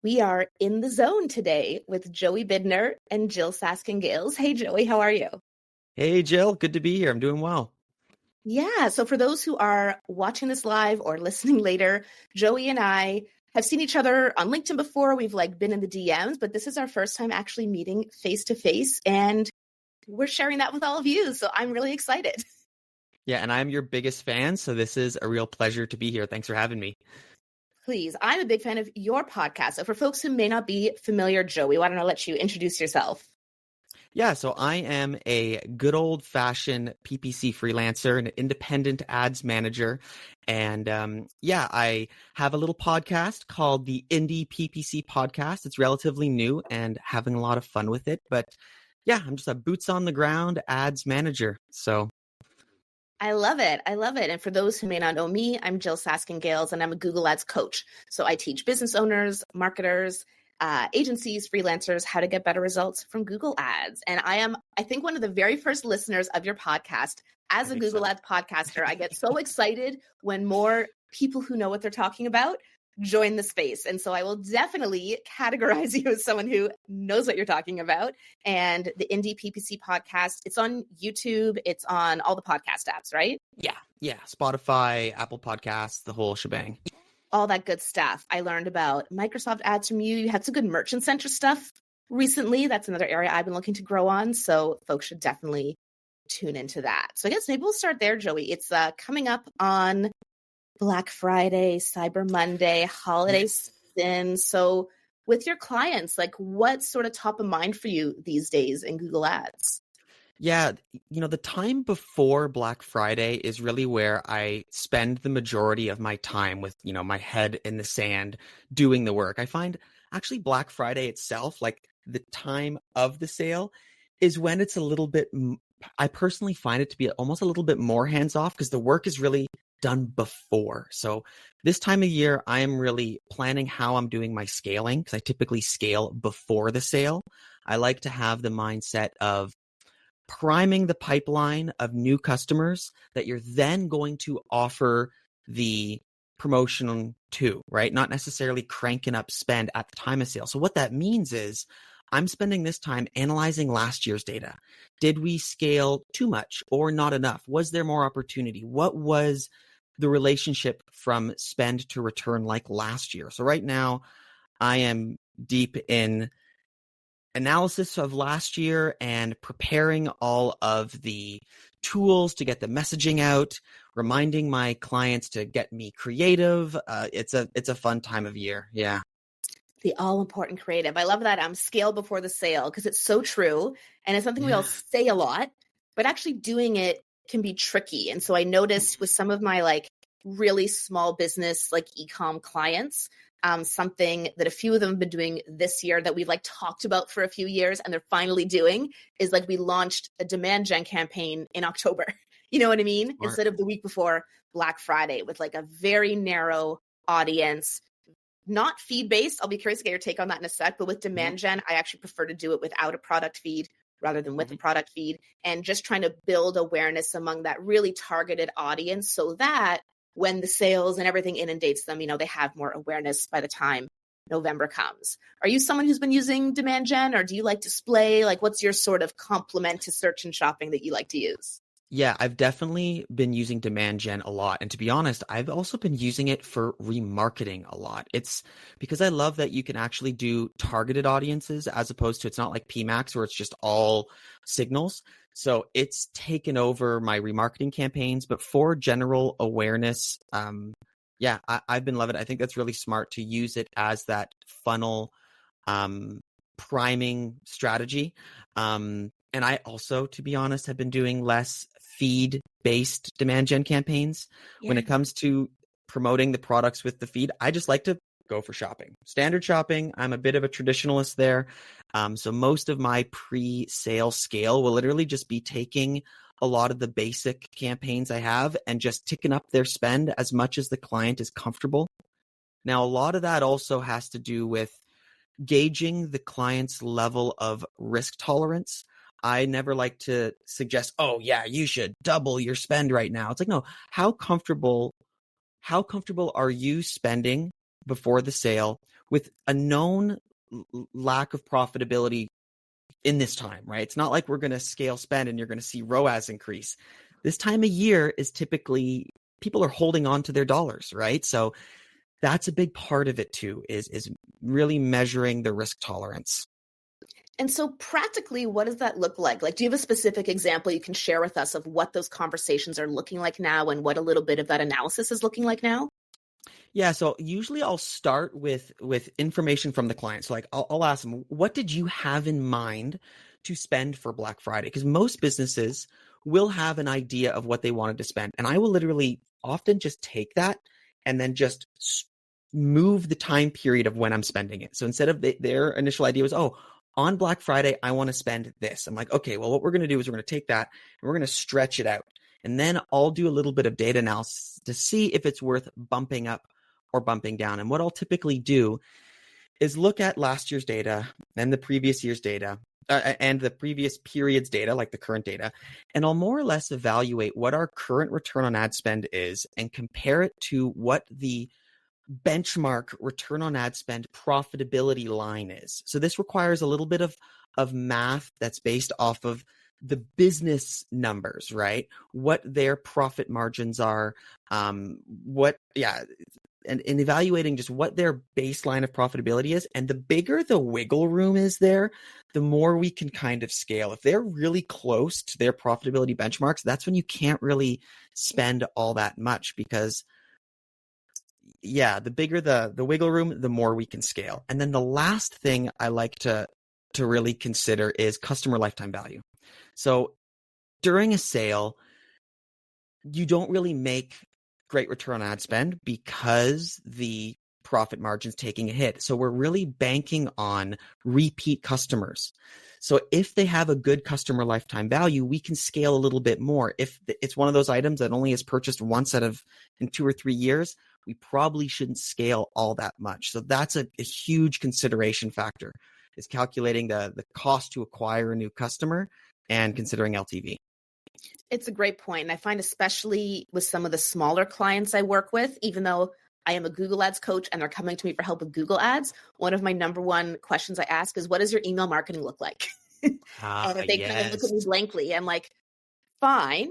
We are in the zone today with Joey Bidner and Jyll Saskin. Hey, Joey, how are you? Hey, Jyll, good to be here. I'm doing well. Yeah, so for those who are watching this live or listening later, Joey and I have seen each other on LinkedIn before. We've been in the DMs, but this is our first time actually meeting face to face, and we're sharing that with all of you. So I'm really excited. Yeah, and I'm your biggest fan, so this is a real pleasure to be here. Thanks for having me. Please, I'm a big fan of your podcast. So for folks who may not be familiar, Joey, why don't I let you introduce yourself? Yeah, so I am a good old-fashioned PPC freelancer, an independent ads manager, and I have a little podcast called the Indie PPC Podcast. It's relatively new and having a lot of fun with it, but yeah, I'm just a boots on the ground ads manager. So I love it. And for those who may not know me, I'm Jyll Saskin, and I'm a Google Ads coach. So I teach business owners, marketers, agencies, freelancers, how to get better results from Google Ads. And I am, I think, one of the very first listeners of your podcast. As a Google Ads podcaster, I get so excited when more people who know what they're talking about join the space. And so I will definitely categorize you as someone who knows what you're talking about. And the Indie PPC podcast, it's on YouTube, it's on all the podcast apps, right? Yeah. Spotify, Apple Podcasts, the whole shebang. All that good stuff. I learned about Microsoft ads from you. You had some good Merchant Center stuff recently. That's another area I've been looking to grow on. So folks should definitely tune into that. So I guess maybe we'll start there, Joey. It's coming up on Black Friday, Cyber Monday, holiday season. So with your clients, what's sort of top of mind for you these days in Google Ads? Yeah, the time before Black Friday is really where I spend the majority of my time with, my head in the sand doing the work. I find actually Black Friday itself, the time of the sale, is when it's a little bit, I personally find it to be almost a little bit more hands-off because the work is really done before. So this time of year, I am really planning how I'm doing my scaling because I typically scale before the sale. I like to have the mindset of priming the pipeline of new customers that you're then going to offer the promotion to, right? Not necessarily cranking up spend at the time of sale. So what that means is I'm spending this time analyzing last year's data. Did we scale too much or not enough? Was there more opportunity? What was the relationship from spend to return like last year? So right now I am deep in analysis of last year and preparing all of the tools to get the messaging out, reminding my clients to get me creative. It's a fun time of year. Yeah. The all-important creative. I love that scale before the sale because it's so true. And it's something we all say a lot, but actually doing it can be tricky. And so I noticed with some of my really small business e-com clients, something that a few of them have been doing this year that we've talked about for a few years and they're finally doing is we launched a demand gen campaign in October. You know what I mean? Smart. Instead of the week before Black Friday with a very narrow audience, not feed-based. I'll be curious to get your take on that in a sec, but with demand gen, I actually prefer to do it without a product feed rather than with a product feed and just trying to build awareness among that really targeted audience so that when the sales and everything inundates them, they have more awareness by the time November comes. Are you someone who's been using demand gen or do you like display? What's your sort of complement to search and shopping that you like to use? Yeah, I've definitely been using demand gen a lot. And to be honest, I've also been using it for remarketing a lot. It's because I love that you can actually do targeted audiences as opposed to it's not like PMax where it's just all signals. So it's taken over my remarketing campaigns, but for general awareness, I've been loving it. I think that's really smart to use it as that funnel priming strategy. And I also, to be honest, have been doing less feed-based demand gen campaigns. When it comes to promoting the products with the feed, I just like to go for shopping. Standard shopping, I'm a bit of a traditionalist there. So most of my pre-sale scale will literally just be taking a lot of the basic campaigns I have and just ticking up their spend as much as the client is comfortable. Now, a lot of that also has to do with gauging the client's level of risk tolerance. I never like to suggest, oh yeah, you should double your spend right now. It's no, how comfortable are you spending before the sale with a known lack of profitability in this time, right? It's not like we're going to scale spend and you're going to see ROAS increase. This time of year is typically people are holding on to their dollars, right? So that's a big part of it too, is really measuring the risk tolerance. And so practically, what does that look like? Like, do you have a specific example you can share with us of what those conversations are looking like now and what a little bit of that analysis is looking like now? Yeah, so usually I'll start with information from the client. So like I'll ask them, what did you have in mind to spend for Black Friday? Because most businesses will have an idea of what they wanted to spend. And I will literally often just take that and then just move the time period of when I'm spending it. So instead of their initial idea was, oh, on Black Friday, I want to spend this. I'm like, okay, well, what we're going to do is we're going to take that and we're going to stretch it out. And then I'll do a little bit of data analysis to see if it's worth bumping up or bumping down. And what I'll typically do is look at last year's data and the previous year's data and the previous period's data, like the current data, and I'll more or less evaluate what our current return on ad spend is and compare it to what the benchmark return on ad spend profitability line is. So this requires a little bit of math that's based off of the business numbers, right? What their profit margins are, and evaluating just what their baseline of profitability is. And the bigger the wiggle room is there, the more we can kind of scale. If they're really close to their profitability benchmarks, that's when you can't really spend all that much because the bigger the wiggle room, the more we can scale. And then the last thing I like to really consider is customer lifetime value. So during a sale, you don't really make great return on ad spend because the profit margin's taking a hit. So we're really banking on repeat customers. So if they have a good customer lifetime value, we can scale a little bit more. If it's one of those items that only is purchased once in 2 or 3 years, we probably shouldn't scale all that much. So that's a huge consideration factor, is calculating the cost to acquire a new customer and considering LTV. It's a great point. And I find especially with some of the smaller clients I work with, even though I am a Google Ads coach and they're coming to me for help with Google Ads, one of my number one questions I ask is, what does your email marketing look like? And if they kind of look at me blankly, I'm like, fine,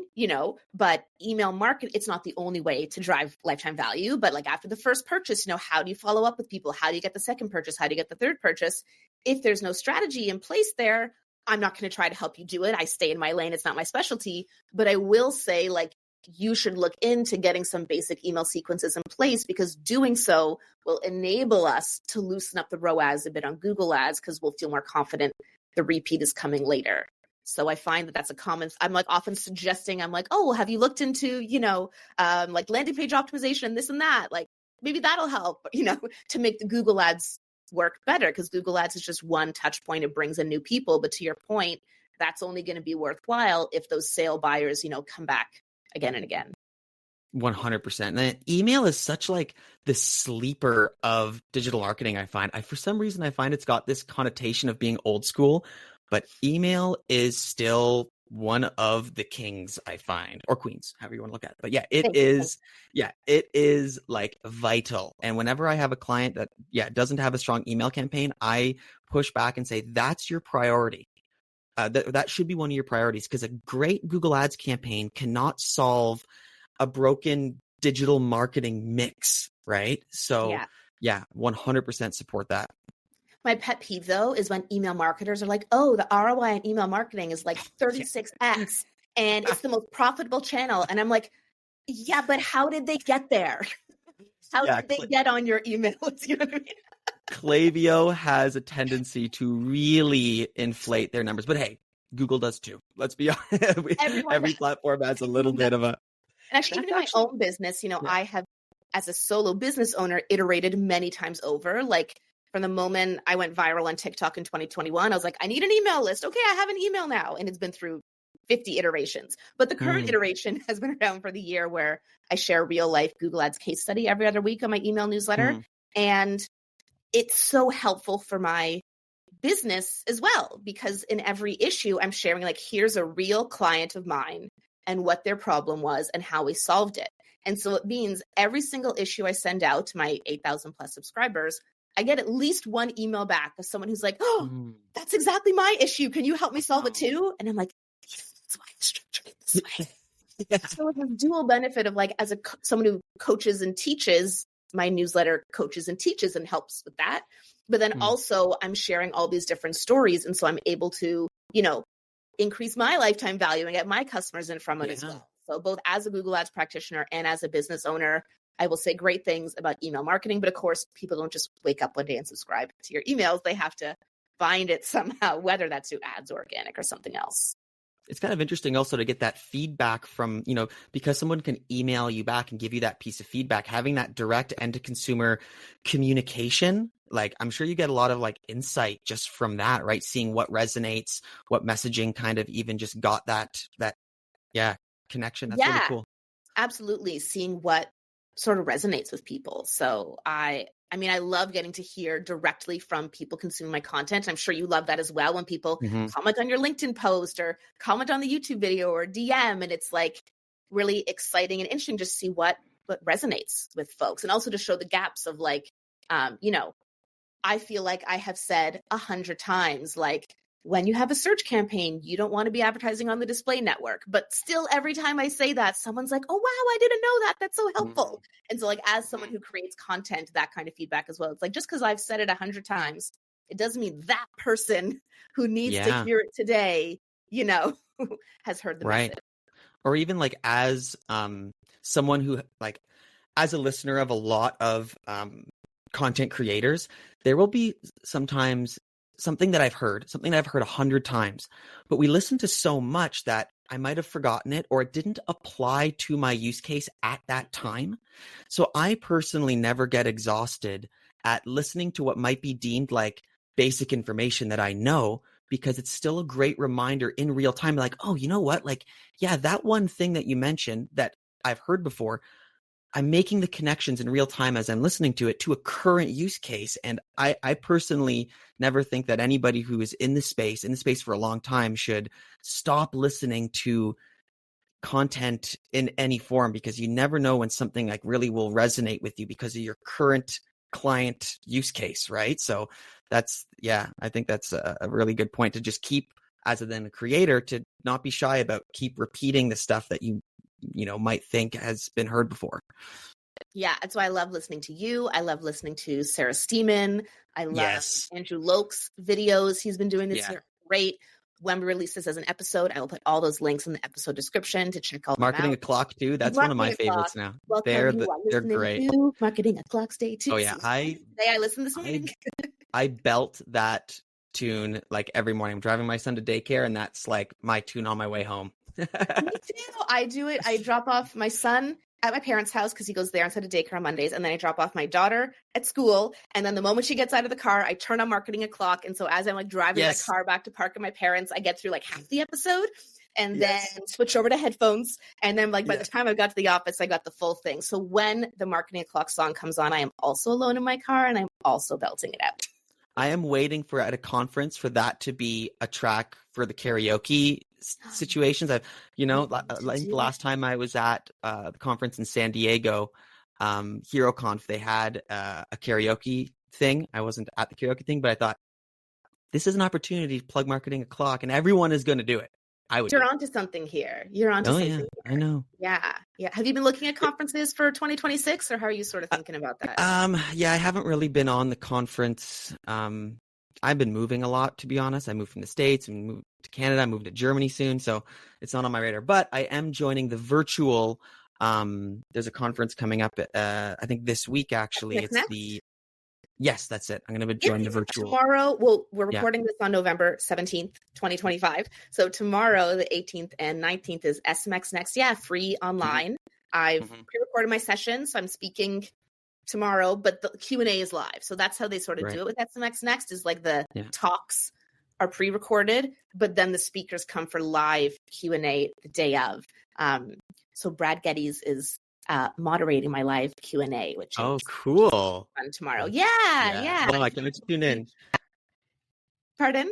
but email marketing, it's not the only way to drive lifetime value. But like after the first purchase, how do you follow up with people? How do you get the second purchase? How do you get the third purchase? If there's no strategy in place there, I'm not going to try to help you do it. I stay in my lane. It's not my specialty, but I will say you should look into getting some basic email sequences in place, because doing so will enable us to loosen up the ROAS a bit on Google Ads, because we'll feel more confident the repeat is coming later. So I find that that's a common, I'm often suggesting, oh, well, have you looked into, landing page optimization and this and that? Maybe that'll help, to make the Google Ads work better, because Google Ads is just one touch point. It brings in new people. But to your point, that's only going to be worthwhile if those sale buyers, come back again and again. 100%. And then email is such the sleeper of digital marketing. For some reason, I find it's got this connotation of being old school, but email is still one of the kings, I find, or queens, however you want to look at it. But it is vital. And whenever I have a client that doesn't have a strong email campaign, I push back and say, that's your priority. That should be one of your priorities, because a great Google Ads campaign cannot solve a broken digital marketing mix, right? So 100% support that. My pet peeve, though, is when email marketers are like, oh, the ROI on email marketing is 36x and it's the most profitable channel. And I'm like, yeah, but how did they get there? How did they get on your emails? You know what I mean? Klaviyo has a tendency to really inflate their numbers. But hey, Google does too. Let's be honest. Every platform has a little bit of a... And actually, even in my own business, I have, as a solo business owner, iterated many times over. From the moment I went viral on TikTok in 2021, I was like, I need an email list. Okay, I have an email now. And it's been through 50 iterations. But the current iteration has been around for the year, where I share real life Google Ads case study every other week on my email newsletter. And it's so helpful for my business as well, because in every issue, I'm sharing here's a real client of mine and what their problem was and how we solved it. And so it means every single issue I send out to my 8,000 plus subscribers, I get at least one email back of someone who's like, oh, that's exactly my issue. Can you help me solve it too? And I'm like, that's why I'm structuring it this way. Yeah. So it's a dual benefit of like, as someone who coaches and teaches, my newsletter coaches and teaches and helps with that. But then also I'm sharing all these different stories. And so I'm able to, increase my lifetime value and get my customers in from it as well. So both as a Google Ads practitioner and as a business owner, I will say great things about email marketing. But of course, people don't just wake up one day and subscribe to your emails. They have to find it somehow, whether that's through ads or organic or something else. It's kind of interesting also to get that feedback from, because someone can email you back and give you that piece of feedback, having that direct end to consumer communication. Like, I'm sure you get a lot of like insight just from that, right? Seeing what resonates, what messaging kind of even just got that connection. That's really cool. Absolutely. Seeing what sort of resonates with people. So I love getting to hear directly from people consuming my content. I'm sure you love that as well when people comment on your LinkedIn post or comment on the YouTube video or DM. And it's like really exciting and interesting just to see what resonates with folks. And also to show the gaps of like, I feel like I have said 100 times, like, when you have a search campaign, you don't want to be advertising on the display network. But still, every time I say that, someone's like, oh, wow, I didn't know that. That's so helpful. And so like, as someone who creates content, that kind of feedback as well. It's like, just because I've said it 100 times, it doesn't mean that person who needs to hear it today, has heard the message. Or even like as someone who like, as a listener of a lot of content creators, there will be sometimes something I've heard 100 times, but we listen to so much that I might have forgotten it or it didn't apply to my use case at that time. So I personally never get exhausted at listening to what might be deemed like basic information that I know, because it's still a great reminder in real time. Like, oh, you know what? Like, yeah, that one thing that you mentioned that I've heard before, I'm making the connections in real time as I'm listening to it to a current use case. And I personally never think that anybody who is in the space for a long time should stop listening to content in any form, because you never know when something like really will resonate with you because of your current client use case, right? So I think that's a really good point to just keep, as a creator, to not be shy about keep repeating the stuff that you might think has been heard before. Yeah. And so I love listening to you. I love listening to Sarah Stemen. I love Andrew Lolk's videos. He's been doing this here. Great. When we release this as an episode, I will put all those links in the episode description to check out. Marketing O'Clock too. That's one of my favorites now. They're great. Marketing O'Clock Day 2. Oh yeah. I listened this morning. I belt that tune like every morning. I'm driving my son to daycare, and that's like my tune on my way home. Me too. I do it. I drop off my son at my parents' house because he goes there instead of daycare on Mondays. And then I drop off my daughter at school. And then the moment she gets out of the car, I turn on Marketing O'Clock. And so as I'm like driving my car back to park at my parents, I get through like half the episode and then switch over to headphones. And then like by the time I got to the office, I got the full thing. So when the Marketing O'Clock song comes on, I am also alone in my car and I'm also belting it out. I am waiting for at a conference for that to be a track for the karaoke situations. I've, like the last time I was at the conference in San Diego, HeroConf, they had a karaoke thing. I wasn't at the karaoke thing, but I thought this is an opportunity to plug Marketing O'Clock, and everyone is going to do it. You're onto something here. You're onto something here. I know. Yeah. Have you been looking at conferences for 2026, or how are you sort of thinking about that? I haven't really been on the conference. I've been moving a lot, to be honest. I moved from the States and moved to Canada. I moved to Germany soon, so it's not on my radar. But I am joining the virtual. There's a conference coming up. I think this week actually. Yes, that's it. I'm going to join the virtual. Tomorrow, we're recording this on November 17th, 2025. So tomorrow, the 18th and 19th is SMX Next. Yeah, free online. I've pre-recorded my session, so I'm speaking tomorrow, but the Q&A is live. So that's how they sort of do it with SMX Next, is like the talks are pre-recorded, but then the speakers come for live Q&A the day of. So Brad Geddes is moderating my live Q&A, which is cool. Fun tomorrow. Yeah. Well, I can't wait to tune in. Pardon?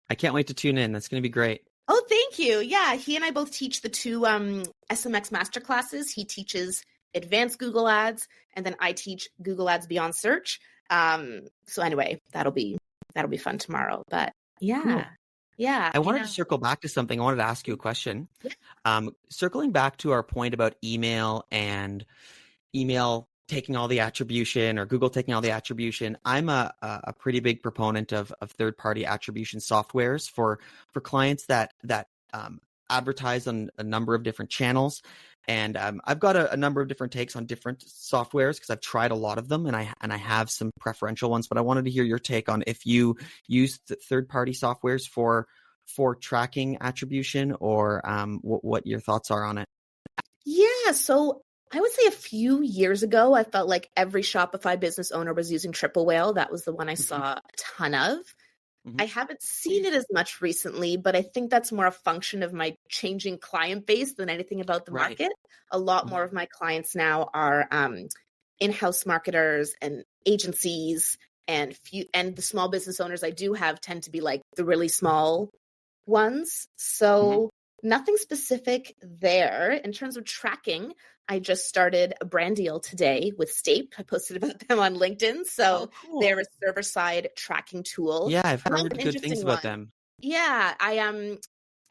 I can't wait to tune in. That's going to be great. Oh, thank you. Yeah, he and I both teach the two SMX masterclasses. He teaches advanced Google Ads, and then I teach Google Ads Beyond Search. So anyway, that'll be fun tomorrow. But yeah, Cool. yeah. I wanted to circle back to something. I wanted to ask you a question. Circling back to our point about email and email taking all the attribution or Google taking all the attribution. I'm a pretty big proponent of third-party attribution softwares for clients that advertise on a number of different channels. And I've got a number of different takes on different softwares because I've tried a lot of them, and I have some preferential ones. But I wanted to hear your take on if you use third-party softwares for tracking attribution, or what your thoughts are on it. Yeah, so I would say a few years ago, I felt like every Shopify business owner was using Triple Whale. That was the one I saw a ton of. I haven't seen it as much recently, but I think that's more a function of my changing client base than anything about the market. A lot more of my clients now are in-house marketers and agencies, and the small business owners I do have tend to be like the really small ones. So nothing specific there. In terms of tracking, I just started a brand deal today with Stemen. I posted about them on LinkedIn. So they're a server-side tracking tool. Yeah, I've heard good things about them. Yeah, I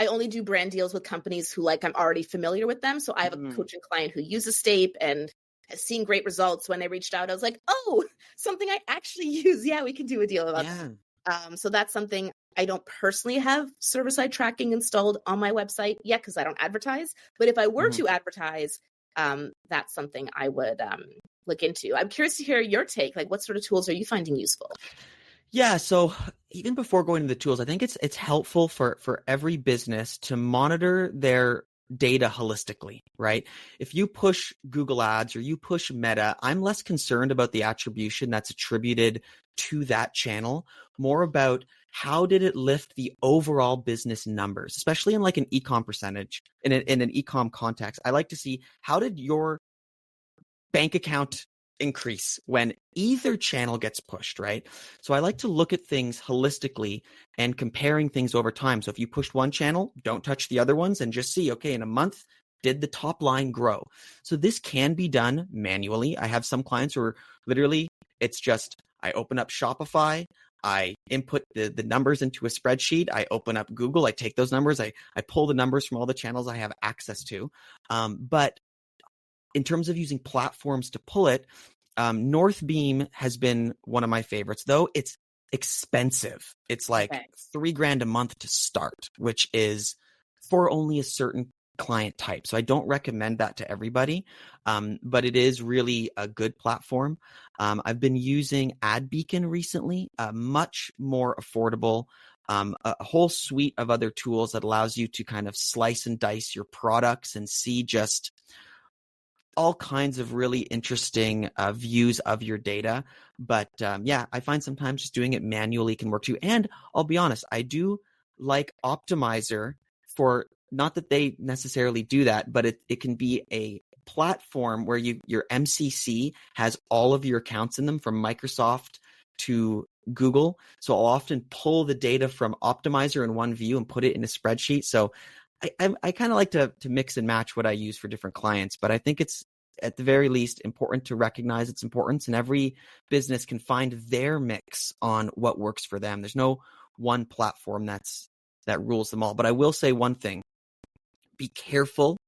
only do brand deals with companies who I'm already familiar with them. So I have a coaching client who uses Stemen and has seen great results. When they reached out, I was like, oh, something I actually use. Yeah, we can do a deal about that. So that's something. I don't personally have server-side tracking installed on my website yet because I don't advertise. But if I were to advertise, that's something I would look into. I'm curious to hear your take. What sort of tools are you finding useful? Yeah, so even before going to the tools, I think it's helpful for every business to monitor their data holistically, right? If you push Google Ads or you push Meta, I'm less concerned about the attribution that's attributed to that channel, more about how did it lift the overall business numbers, especially in an e-com percentage, in an e-com context. I like to see, how did your bank account increase when either channel gets pushed, right? So I like to look at things holistically and comparing things over time. So if you pushed one channel, don't touch the other ones and just see, okay, in a month, did the top line grow? So this can be done manually. I have some clients who are literally, it's just, I open up Shopify, I input the numbers into a spreadsheet, I open up Google, I take those numbers, I pull the numbers from all the channels I have access to. But in terms of using platforms to pull it, Northbeam has been one of my favorites, though it's expensive. It's $3,000 a month to start, which is for only a certain client type. So I don't recommend that to everybody, but it is really a good platform. I've been using AdBeacon recently, much more affordable, a whole suite of other tools that allows you to kind of slice and dice your products and see just all kinds of really interesting views of your data. But I find sometimes just doing it manually can work too. And I'll be honest, I do like Optimizer for, not that they necessarily do that, but it can be a platform where your MCC has all of your accounts in them, from Microsoft to Google. So I'll often pull the data from Optimizer in one view and put it in a spreadsheet. So I kind of like to mix and match what I use for different clients, but I think it's at the very least important to recognize its importance, and every business can find their mix on what works for them. There's no one platform that rules them all. But I will say one thing: be careful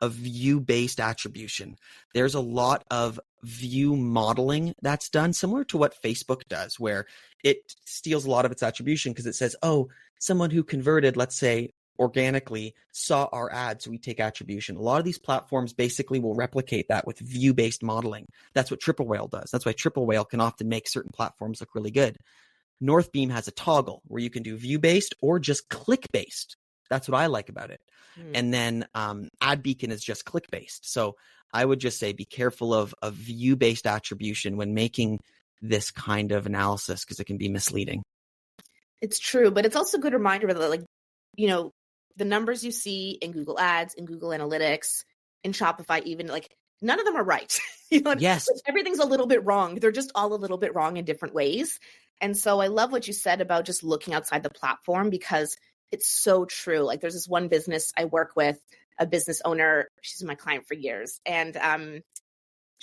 of view-based attribution. There's a lot of view modeling that's done, similar to what Facebook does, where it steals a lot of its attribution because it says, oh, someone who converted, let's say, organically saw our ad, so we take attribution. A lot of these platforms basically will replicate that with view-based modeling. That's what Triple Whale does. That's why Triple Whale can often make certain platforms look really good. Northbeam has a toggle where you can do view-based or just click-based. That's what I like about it. And then AdBeacon is just click-based. So I would just say be careful of view-based attribution when making this kind of analysis, because it can be misleading. It's true, but it's also a good reminder that, the numbers you see in Google Ads, in Google Analytics, in Shopify, even, none of them are right. Yes. Everything's a little bit wrong. They're just all a little bit wrong in different ways. And so I love what you said about just looking outside the platform, because it's so true. There's this one business I work with, a business owner. She's been my client for years. And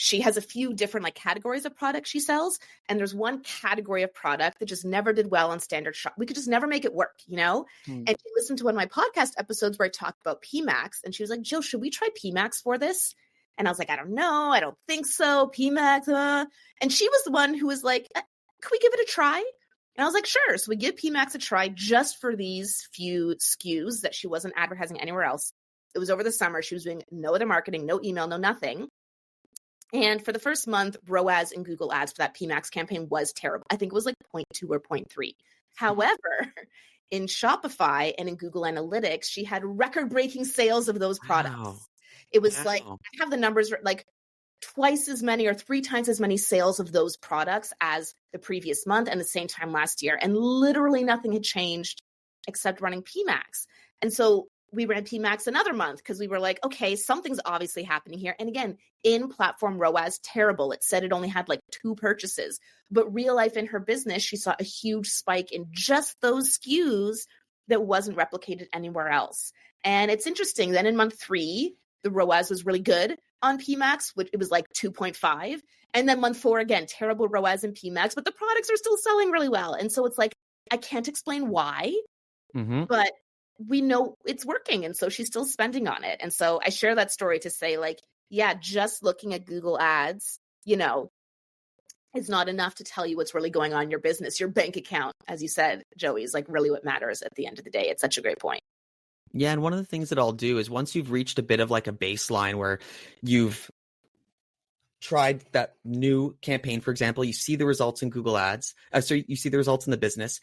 she has a few different like categories of products she sells. And there's one category of product that just never did well on standard shop. We could just never make it work, you know? And she listened to one of my podcast episodes where I talked about PMAX, and she was like, Jyll, should we try PMAX for this? And I was like, I don't know. I don't think so. PMAX. And she was the one who was like, could we give it a try? And I was like, sure. So we give PMAX a try just for these few SKUs that she wasn't advertising anywhere else. It was over the summer. She was doing no other marketing, no email, no nothing. And for the first month, ROAS in Google Ads for that PMAX campaign was terrible. I think it was like 0.2 or 0.3. However, in Shopify and in Google Analytics, she had record-breaking sales of those products. Wow. It was like, I have the numbers, like twice as many or 3 times as many sales of those products as the previous month and the same time last year. And literally nothing had changed except running PMAX. And so we ran PMAX another month because we were like, okay, something's obviously happening here. And again, in platform ROAS, terrible. It said it only had like 2 purchases, but real life in her business, she saw a huge spike in just those SKUs that wasn't replicated anywhere else. And it's interesting. Then in month 3, the ROAS was really good on PMAX, which it was like 2.5. And then month 4, again, terrible ROAS in PMAX, but the products are still selling really well. And so it's like, I can't explain why, but we know it's working. And so she's still spending on it. And so I share that story to say like, yeah, just looking at Google Ads, you know, is not enough to tell you what's really going on in your business. Your bank account, as you said, Joey, is like really what matters at the end of the day. It's such a great point. Yeah. And one of the things that I'll do is once you've reached a bit of like a baseline where you've tried that new campaign, for example, you see the results in Google Ads, so you see the results in the business.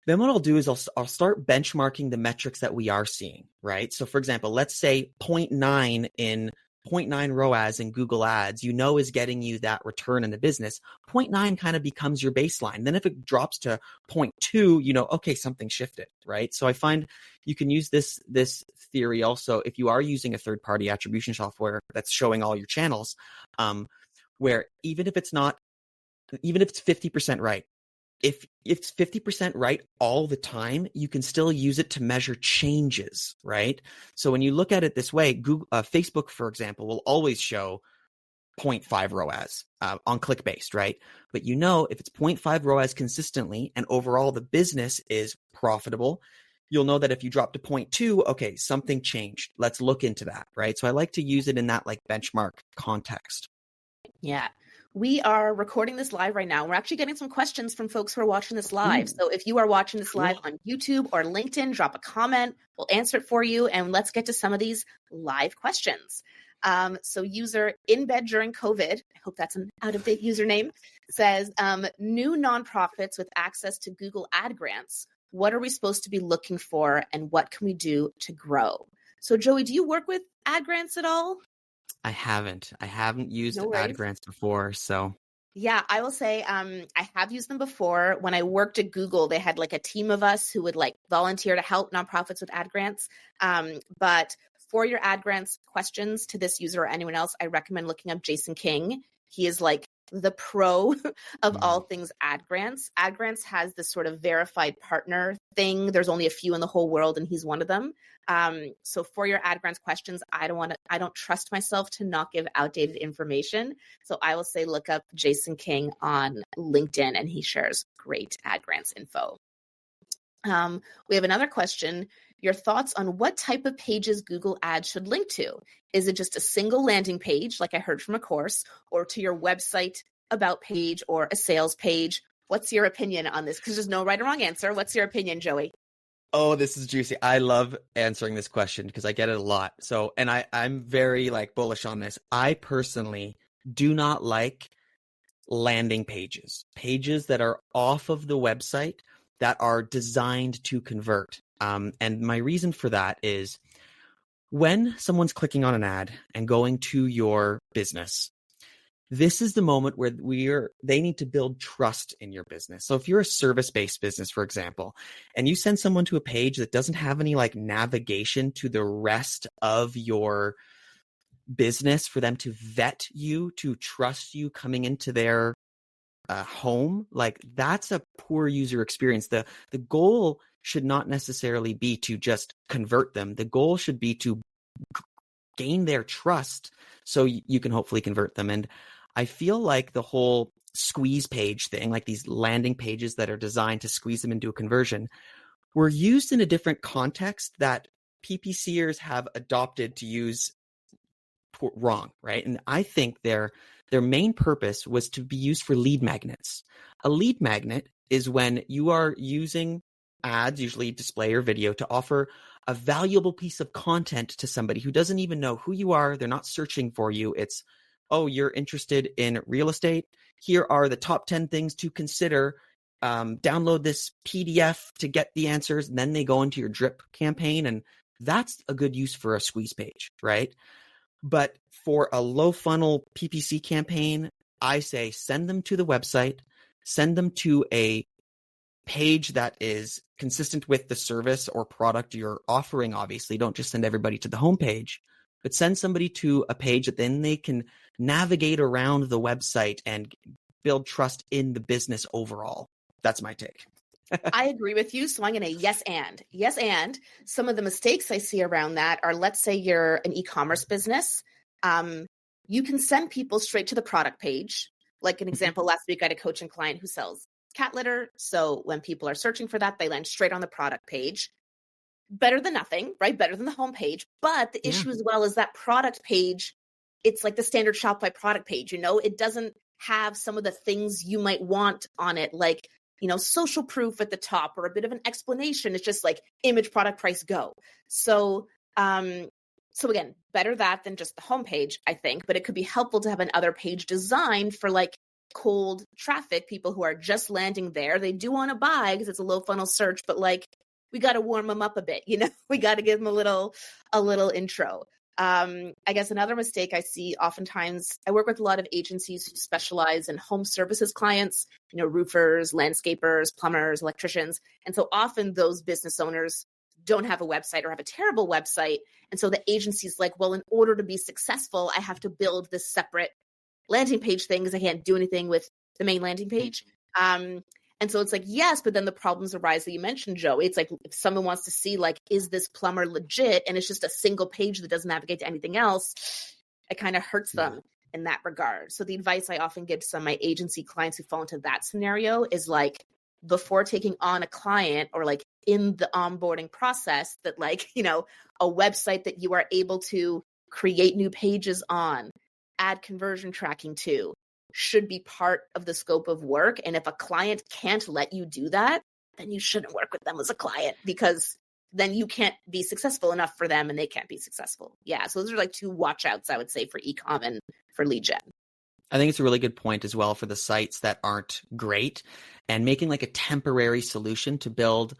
Then what I'll do is I'll start benchmarking the metrics that we are seeing, right? So for example, let's say 0.9 ROAS in Google Ads, you know, is getting you that return in the business. 0.9 kind of becomes your baseline. Then if it drops to 0.2, you know, okay, something shifted, right? So I find you can use this theory also if you are using a third-party attribution software that's showing all your channels, where even if it's 50% right, if it's 50% right all the time, you can still use it to measure changes, right? So when you look at it this way, Facebook, for example, will always show 0.5 ROAS on click-based, right? But you know, if it's 0.5 ROAS consistently and overall the business is profitable, you'll know that if you drop to 0.2, okay, something changed. Let's look into that, right? So I like to use it in that like benchmark context. Yeah. We are recording this live right now. We're actually getting some questions from folks who are watching this live. So if you are watching this live on YouTube or LinkedIn, drop a comment. We'll answer it for you. And let's get to some of these live questions. So user in bed during COVID, I hope that's an out-of-date username, says, new nonprofits with access to Google ad grants. What are we supposed to be looking for and what can we do to grow? So Joey, do you work with ad grants at all? I haven't used ad grants before, so. Yeah, I will say I have used them before. When I worked at Google, they had like a team of us who would like volunteer to help nonprofits with ad grants. But for your ad grants questions to this user or anyone else, I recommend looking up Jason King. He is like the pro of all things ad grants. Ad grants has this sort of verified partner thing. There's only a few in the whole world, and he's one of them. So for your ad grants questions, I don't trust myself to not give outdated information. So I will say, look up Jason King on LinkedIn and he shares great ad grants info. We have another question. Your thoughts on what type of pages Google Ads should link to? Is it just a single landing page, like I heard from a course, or to your website about page or a sales page? What's your opinion on this? Because there's no right or wrong answer. What's your opinion, Joey? Oh, this is juicy. I love answering this question because I get it a lot. So, and I'm very like bullish on this. I personally do not like landing pages that are off of the website that are designed to convert. And my reason for that is when someone's clicking on an ad and going to your business, this is the moment where they need to build trust in your business. So if you're a service-based business, for example, and you send someone to a page that doesn't have any like navigation to the rest of your business for them to vet you, to trust you coming into their home, like that's a poor user experience. The goal should not necessarily be to just convert them. The goal should be to gain their trust so you can hopefully convert them. And I feel like the whole squeeze page thing, like these landing pages that are designed to squeeze them into a conversion, were used in a different context that PPCers have adopted to use wrong, right? And I think their main purpose was to be used for lead magnets. A lead magnet is when you are using ads, usually display or video, to offer a valuable piece of content to somebody who doesn't even know who you are. They're not searching for you. It's, oh, you're interested in real estate. Here are the top 10 things to consider. Download this PDF to get the answers. And then they go into your drip campaign. And that's a good use for a squeeze page, right? But for a low funnel PPC campaign, I say send them to the website, send them to a page that is consistent with the service or product you're offering. Obviously, don't just send everybody to the homepage, but send somebody to a page that then they can navigate around the website and build trust in the business overall. That's my take. I agree with you. So I'm going to yes and some of the mistakes I see around that are, let's say you're an e-commerce business. You can send people straight to the product page. Like an example, last week I had a coaching client who sells cat litter. So when people are searching for that, they land straight on the product page. Better than nothing, right? Better than the homepage. But the issue as well is that product page, it's like the standard Shopify product page, it doesn't have some of the things you might want on it, like, social proof at the top or a bit of an explanation. It's just like image, product, price, go. So again, better that than just the homepage, I think, but it could be helpful to have another page designed for like cold traffic, people who are just landing there. They do want to buy because it's a low funnel search, but like, we got to warm them up a bit, we got to give them a little intro. I guess another mistake I see oftentimes, I work with a lot of agencies who specialize in home services clients, roofers, landscapers, plumbers, electricians. And so often those business owners don't have a website or have a terrible website. And so the agency's like, well, in order to be successful, I have to build this separate landing page thing because I can't do anything with the main landing page. And so it's like, yes, but then the problems arise that you mentioned, Joe. It's like if someone wants to see, like, is this plumber legit? And it's just a single page that doesn't navigate to anything else. It kind of hurts them in that regard. So the advice I often give to some of my agency clients who fall into that scenario is like, before taking on a client or like in the onboarding process, that like, a website that you are able to create new pages on, add conversion tracking to, should be part of the scope of work. And if a client can't let you do that, then you shouldn't work with them as a client, because then you can't be successful enough for them and they can't be successful. Yeah. So those are like two watch outs, I would say, for e-com and for lead gen. I think it's a really good point as well for the sites that aren't great, and making like a temporary solution to build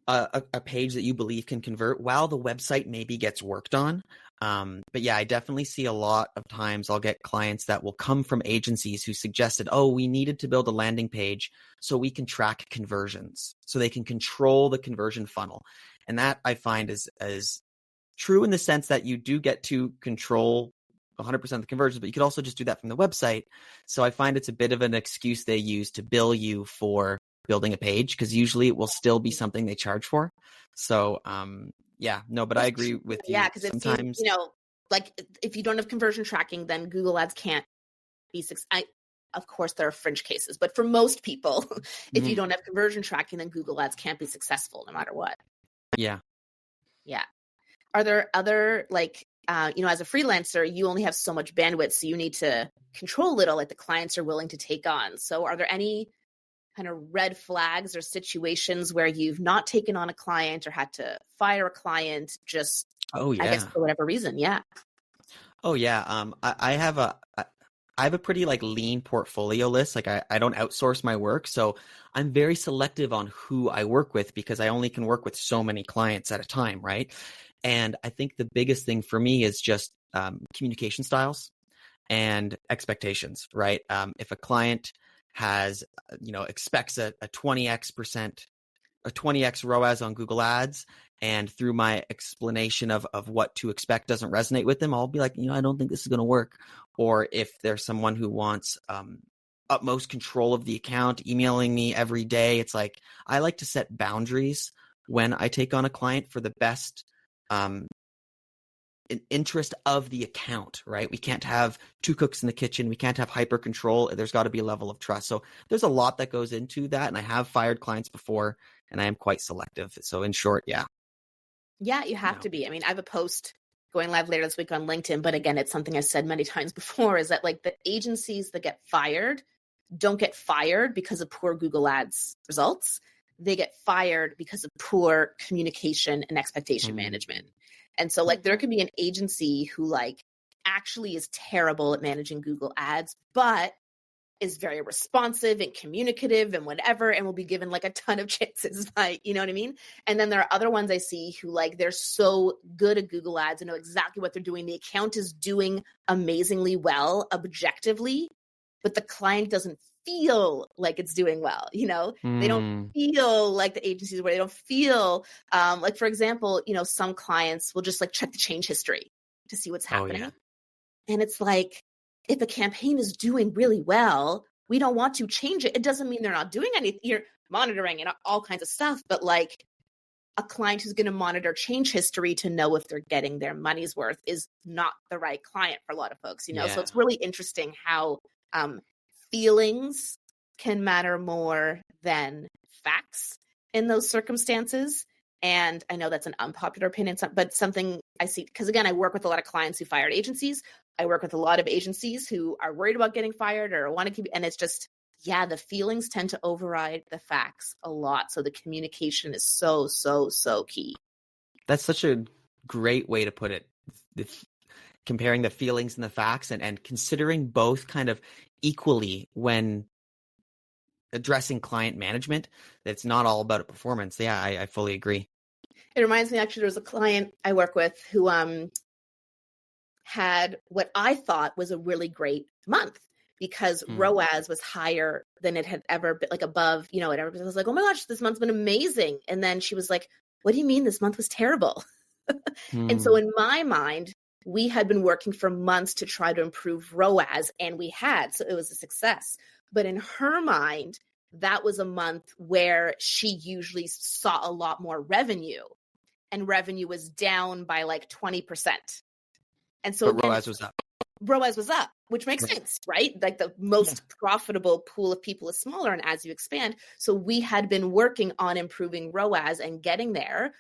a page that you believe can convert while the website maybe gets worked on. But yeah, I definitely see a lot of times I'll get clients that will come from agencies who suggested, oh, we needed to build a landing page so we can track conversions, so they can control the conversion funnel. And that I find is true in the sense that you do get to control 100% of the conversions, but you could also just do that from the website. So I find it's a bit of an excuse they use to bill you for building a page, because usually it will still be something they charge for. So but I agree with you. Yeah, because sometimes, like if you don't have conversion tracking, then Google Ads can't be of course, there are fringe cases, but for most people, if you don't have conversion tracking, then Google Ads can't be successful no matter what. Yeah. Yeah. Are there other, like, as a freelancer, you only have so much bandwidth, so you need to control a little, like the clients are willing to take on. So are there any kind of red flags or situations where you've not taken on a client or had to fire a client just, I guess, for whatever reason? Yeah. Oh yeah. I have a pretty like lean portfolio list. Like I don't outsource my work. So I'm very selective on who I work with, because I only can work with so many clients at a time. Right. And I think the biggest thing for me is just communication styles and expectations, right? If a client has, expects a 20x ROAS on Google Ads, and through my explanation of what to expect doesn't resonate with them, I'll be like, I don't think this is going to work. Or if there's someone who wants utmost control of the account, emailing me every day, it's like, I like to set boundaries when I take on a client for the best an interest of the account, right? We can't have two cooks in the kitchen. We can't have hyper control. There's got to be a level of trust. So there's a lot that goes into that. And I have fired clients before, and I am quite selective. So in short, yeah. Yeah, you have to be. I mean, I have a post going live later this week on LinkedIn, but again, it's something I've said many times before, is that like the agencies that get fired don't get fired because of poor Google Ads results. They get fired because of poor communication and expectation management. And so like there could be an agency who like actually is terrible at managing Google Ads, but is very responsive and communicative and whatever, and will be given like a ton of chances by, you know what I mean? And then there are other ones I see who like, they're so good at Google Ads and know exactly what they're doing. The account is doing amazingly well objectively, but the client doesn't feel like it's doing well. You know, they don't feel like the agencies where they don't feel like, for example, you know, some clients will just like check the change history to see what's happening. Oh, yeah. And it's like, if a campaign is doing really well, we don't want to change it. It doesn't mean they're not doing anything. You're monitoring and all kinds of stuff, but like a client who's going to monitor change history to know if they're getting their money's worth is not the right client for a lot of folks, you know? Yeah. So it's really interesting how feelings can matter more than facts in those circumstances. And I know that's an unpopular opinion, but something I see, because again, I work with a lot of clients who fired agencies. I work with a lot of agencies who are worried about getting fired or want to keep, and it's just, yeah, the feelings tend to override the facts a lot. So the communication is so, so, so key. That's such a great way to put it. Comparing the feelings and the facts and considering both kind of equally when addressing client management. It's not all about a performance. Yeah, I fully agree. It reminds me, actually, there was a client I work with who had what I thought was a really great month because ROAS was higher than it had ever been, like above, you know, it ever been. I was like, oh my gosh, this month's been amazing. And then she was like, what do you mean this month was terrible? And so in my mind, we had been working for months to try to improve ROAS, and we had, so it was a success. But in her mind, that was a month where she usually saw a lot more revenue, and revenue was down by like 20%. And so but ROAS was up. ROAS was up, which makes sense, right? Like the most profitable pool of people is smaller, and as you expand. So we had been working on improving ROAS and getting there.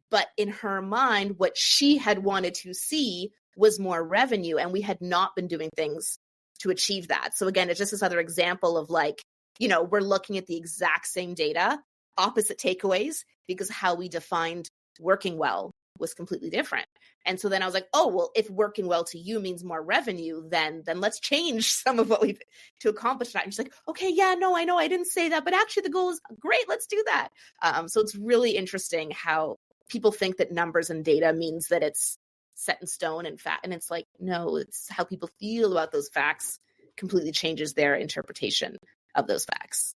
But in her mind, what she had wanted to see was more revenue, and we had not been doing things to achieve that. So again, it's just this other example of like, you know, we're looking at the exact same data, opposite takeaways, because how we defined working well was completely different. And so then I was like, oh, well, if working well to you means more revenue, then let's change some of what we've to accomplish that. And she's like, okay, yeah, no, I know I didn't say that, but actually the goal is great. Let's do that. So it's really interesting how people think that numbers and data means that it's set in stone and fat. And it's like, no, it's how people feel about those facts completely changes their interpretation of those facts.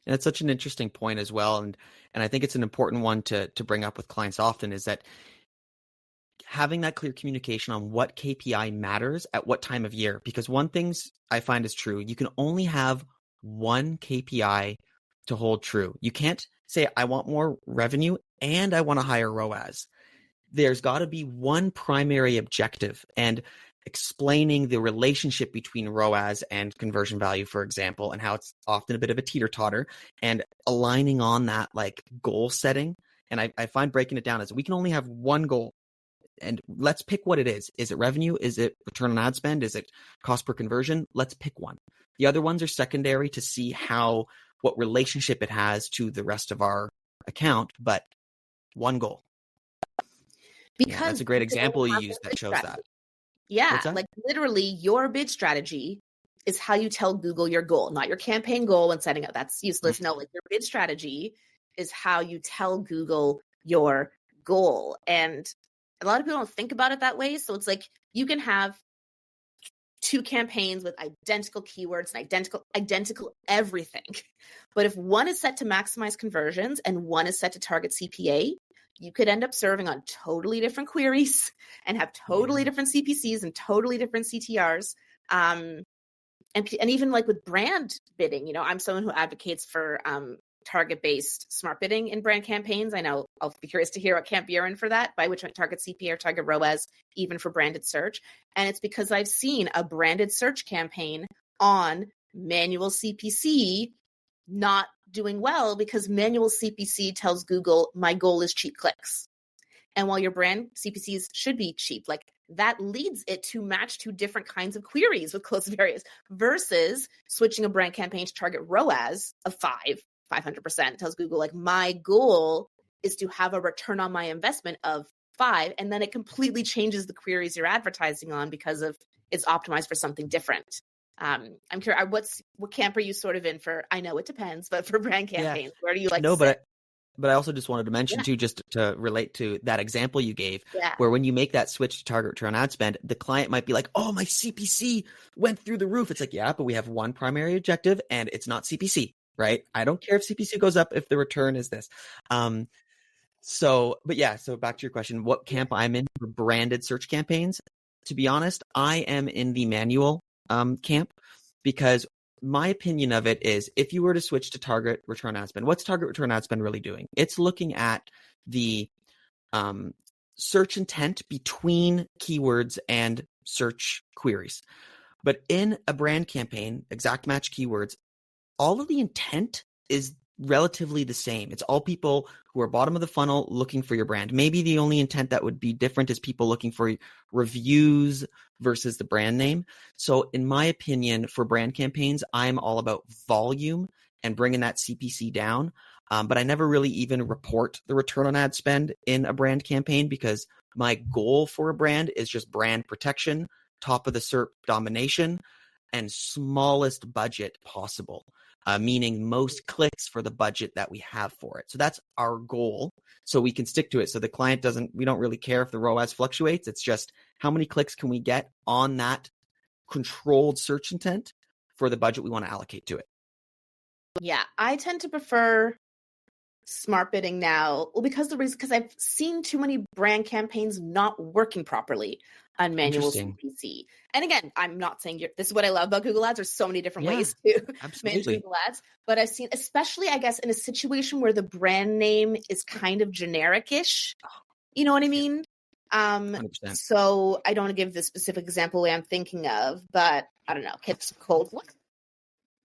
And that's such an interesting point as well. And I think it's an important one to bring up with clients often is that having that clear communication on what KPI matters at what time of year, because one thing I find is true, you can only have one KPI to hold true. You can't say, I want more revenue and I want a higher ROAS. There's got to be one primary objective, and explaining the relationship between ROAS and conversion value, for example, and how it's often a bit of a teeter-totter, and aligning on that like goal setting. And I find breaking it down as we can only have one goal, and let's pick what it is. Is it revenue? Is it return on ad spend? Is it cost per conversion? Let's pick one. The other ones are secondary to see what relationship it has to the rest of our account, but one goal. Because that's a great example you used that shows that. Yeah, like literally your bid strategy is how you tell Google your goal, not your campaign goal when setting up. That's useless. No, like your bid strategy is how you tell Google your goal. And a lot of people don't think about it that way. So it's like you can have two campaigns with identical keywords and identical everything. But if one is set to maximize conversions and one is set to target CPA, you could end up serving on totally different queries and have totally different CPCs and totally different CTRs. And even like with brand bidding, you know, I'm someone who advocates for target-based smart bidding in brand campaigns. I know I'll be curious to hear what camp you're in for that, by which I target CPA or target ROAS, even for branded search. And it's because I've seen a branded search campaign on manual CPC not doing well, because manual CPC tells Google, my goal is cheap clicks. And while your brand CPCs should be cheap, like that leads it to match two different kinds of queries with close variants, versus switching a brand campaign to target ROAS of 500% tells Google, like, my goal is to have a return on my investment of 5. And then it completely changes the queries you're advertising on because of it's optimized for something different. I'm curious, what camp are you sort of in for? I know it depends, but for brand campaigns, where do you like to sit? But I also just wanted to mention too, just to relate to that example you gave, where when you make that switch to target return on ad spend, the client might be like, oh, my CPC went through the roof. It's like, yeah, but we have one primary objective and it's not CPC, right? I don't care if CPC goes up if the return is this. So back to your question, what camp I'm in for branded search campaigns. To be honest, I am in the manual camp, because my opinion of it is, if you were to switch to target return ad spend, what's target return ad spend really doing? It's looking at the search intent between keywords and search queries. But in a brand campaign, exact match keywords, all of the intent is relatively the same. It's all people who are bottom of the funnel looking for your brand. Maybe the only intent that would be different is people looking for reviews versus the brand name. So in my opinion, for brand campaigns, I'm all about volume and bringing that CPC down. But I never really even report the return on ad spend in a brand campaign, because my goal for a brand is just brand protection, top of the SERP domination, and smallest budget possible. Meaning most clicks for the budget that we have for it. So that's our goal. So we can stick to it. So the client we don't really care if the ROAS fluctuates. It's just how many clicks can we get on that controlled search intent for the budget we want to allocate to it. Yeah, I tend to prefer smart bidding now. Well, because I've seen too many brand campaigns not working properly on manual CPC. And again, I'm not saying this is what I love about Google Ads. There's so many different ways to manage Google Ads. But I've seen, especially, I guess, in a situation where the brand name is kind of generic-ish. You know what I mean? 100%. So I don't want to give the specific example I'm thinking of, but I don't know. Get some cold. What?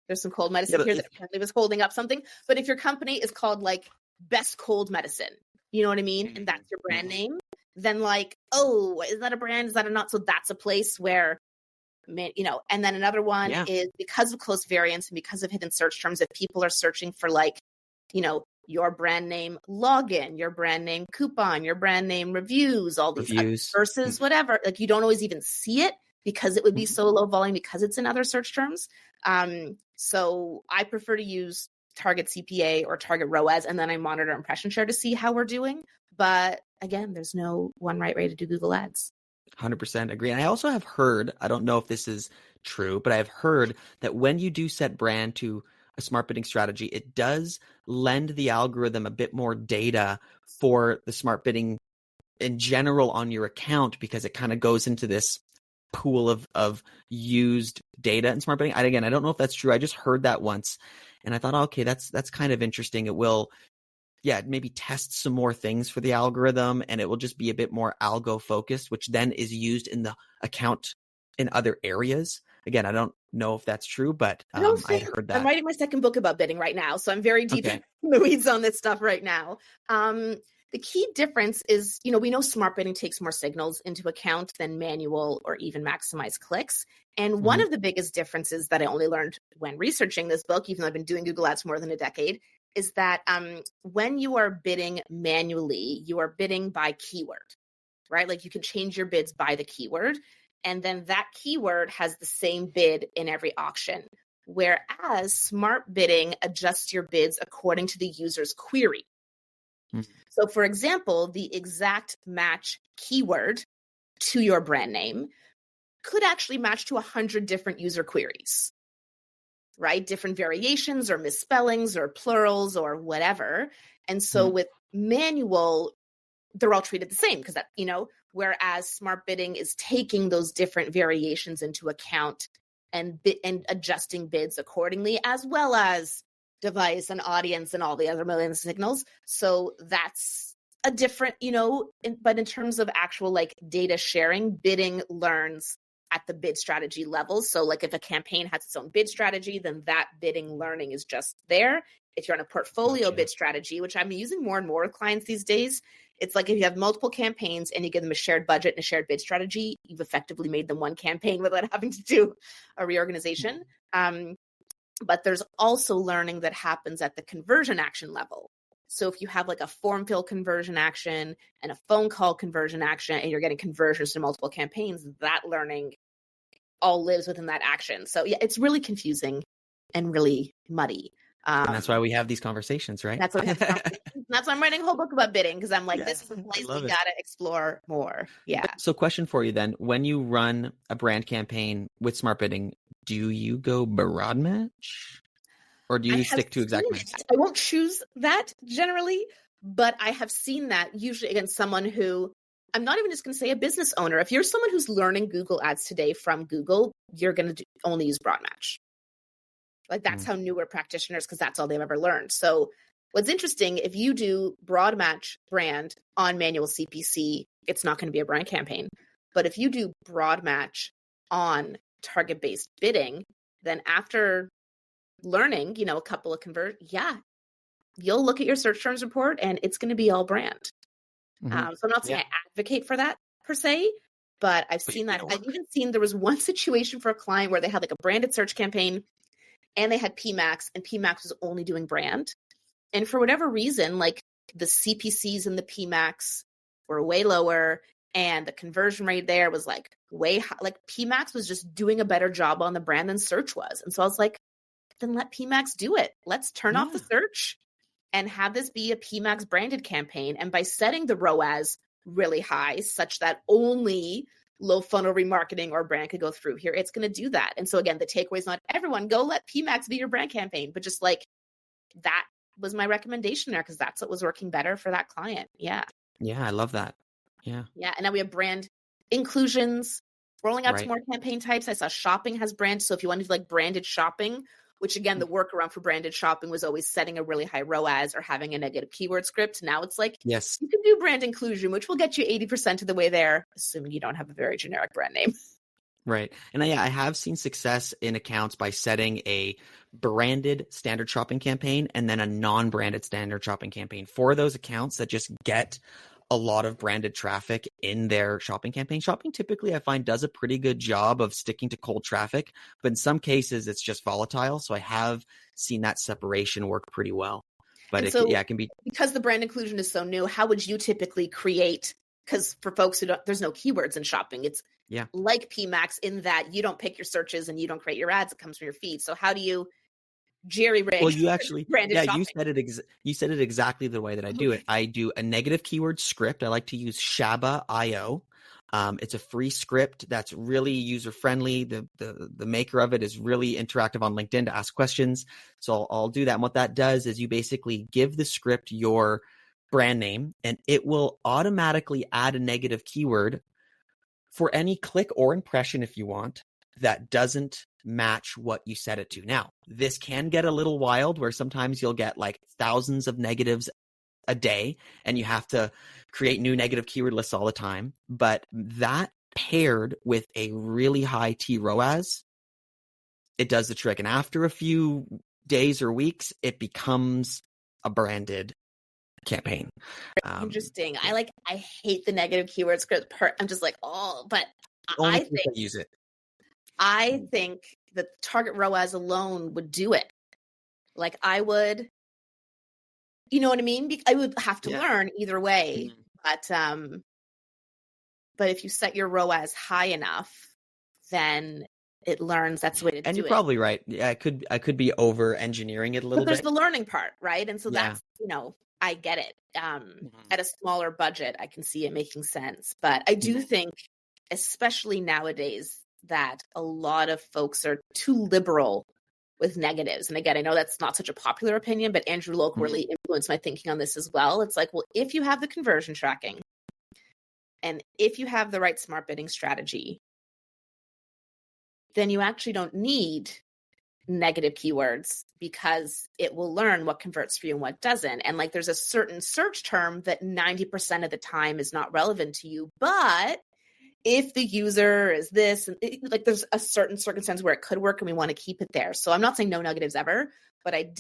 There's some cold medicine here that apparently was holding up something. But if your company is called like Best Cold Medicine, you know what I mean? And that's your brand name, then like, oh, is that a brand? Is that a not? So that's a place where, and then another one is because of close variants and because of hidden search terms, if people are searching for like, your brand name login, your brand name coupon, your brand name reviews, all these versus whatever, like you don't always even see it because it would be so low volume because it's in other search terms. So I prefer to use target CPA or target ROAS, and then I monitor impression share to see how we're doing. But again, there's no one right way to do Google Ads. 100% agree. And I also have heard, I don't know if this is true, but I've heard that when you do set brand to a smart bidding strategy, it does lend the algorithm a bit more data for the smart bidding in general on your account, because it kind of goes into this pool of used data in smart bidding. Again, I don't know if that's true. I just heard that once and I thought, okay, that's kind of interesting. It will, maybe test some more things for the algorithm, and it will just be a bit more algo focused, which then is used in the account in other areas. Again, I don't know if that's true, but I heard that. I'm writing my second book about bidding right now, so I'm very deep in the weeds on this stuff right now. The key difference is, we know smart bidding takes more signals into account than manual or even maximize clicks. And one of the biggest differences that I only learned when researching this book, even though I've been doing Google Ads for more than a decade, is that when you are bidding manually, you are bidding by keyword, right? Like you can change your bids by the keyword, and then that keyword has the same bid in every auction. Whereas smart bidding adjusts your bids according to the user's query. So for example, the exact match keyword to your brand name could actually match to 100 different user queries, right? Different variations or misspellings or plurals or whatever. And so with manual, they're all treated the same because that, whereas smart bidding is taking those different variations into account and adjusting bids accordingly, as well as device and audience and all the other million signals. So that's a different, but in terms of actual like data sharing, bidding learns at the bid strategy level. So like if a campaign has its own bid strategy, then that bidding learning is just there. If you're on a portfolio bid strategy, which I'm using more and more with clients these days, it's like if you have multiple campaigns and you give them a shared budget and a shared bid strategy, you've effectively made them one campaign without having to do a reorganization. But there's also learning that happens at the conversion action level. So if you have like a form fill conversion action and a phone call conversion action, and you're getting conversions to multiple campaigns, that learning all lives within that action. So yeah, it's really confusing and really muddy. And that's why we have these conversations, right? That's why we have conversations. That's why I'm writing a whole book about bidding, because I'm like, this is a place we got to explore more. Yeah. So question for you then, when you run a brand campaign with smart bidding, do you go broad match or do you stick to exact match? I won't choose that generally, but I have seen that usually against someone who, I'm not even just going to say a business owner. If you're someone who's learning Google Ads today from Google, you're going to only use broad match. Like that's how newer practitioners, because that's all they've ever learned. So what's interesting, if you do broad match brand on manual CPC, it's not going to be a brand campaign. But if you do broad match on target-based bidding, then after learning, a couple of you'll look at your search terms report and it's going to be all brand. So I'm not saying I advocate for that per se, but I've seen that. I've even seen there was one situation for a client where they had like a branded search campaign and they had PMAX, and PMAX was only doing brand. And for whatever reason, like the CPCs in the PMAX were way lower and the conversion rate there was like way high. Like PMAX was just doing a better job on the brand than search was. And so I was like, then let PMAX do it. Let's turn off the search and have this be a PMAX branded campaign. And by setting the ROAS really high, such that only low funnel remarketing or brand could go through here, it's going to do that. And so again, the takeaway is not everyone go let PMAX be your brand campaign, but just like that was my recommendation there because that's what was working better for that client. Yeah. Yeah, I love that. Yeah. Yeah. And now we have brand inclusions rolling out to more campaign types. I saw shopping has brand. So if you want to do like branded shopping, which again, the workaround for branded shopping was always setting a really high ROAS or having a negative keyword script. Now it's like, yes, you can do brand inclusion, which will get you 80% of the way there, assuming you don't have a very generic brand name. Right. And I have seen success in accounts by setting a branded standard shopping campaign and then a non-branded standard shopping campaign for those accounts that just get a lot of branded traffic in their shopping campaign. Shopping typically, I find, does a pretty good job of sticking to cold traffic, but in some cases it's just volatile. So I have seen that separation work pretty well. But it can be, because the brand inclusion is so new. How would you typically create? Because for folks who don't, there's no keywords in shopping. It's like PMAX in that you don't pick your searches and you don't create your ads. It comes from your feed. So how do you jerry-rig? Well, you actually, shopping? you said it exactly the way that I do it. I do a negative keyword script. I like to use Shaba.io. It's a free script that's really user-friendly. The maker of it is really interactive on LinkedIn to ask questions. So I'll do that. And what that does is you basically give the script your brand name, and it will automatically add a negative keyword for any click or impression, if you want, that doesn't match what you set it to. Now, this can get a little wild where sometimes you'll get like thousands of negatives a day and you have to create new negative keyword lists all the time. But that paired with a really high TROAS, it does the trick. And after a few days or weeks, it becomes a branded campaign. Interesting. I hate the negative keyword script. I'm just like, but I think use it. I think that target ROAS alone would do it. Like I would, you know what I mean? I would have to learn either way, but if you set your ROAS high enough, then it learns that's the way to do it. And you're probably right. Yeah, I could be over engineering it a little bit. But there's the learning part, right? And so that's, I get it. At a smaller budget, I can see it making sense. But I do think, especially nowadays, that a lot of folks are too liberal with negatives. And again, I know that's not such a popular opinion, but Andrew Lolk really influenced my thinking on this as well. It's like, well, if you have the conversion tracking and if you have the right smart bidding strategy, then you actually don't need negative keywords because it will learn what converts for you and what doesn't. And like there's a certain search term that 90% of the time is not relevant to you. But if the user is this, and like there's a certain circumstance where it could work and we want to keep it there. So I'm not saying no negatives ever, but I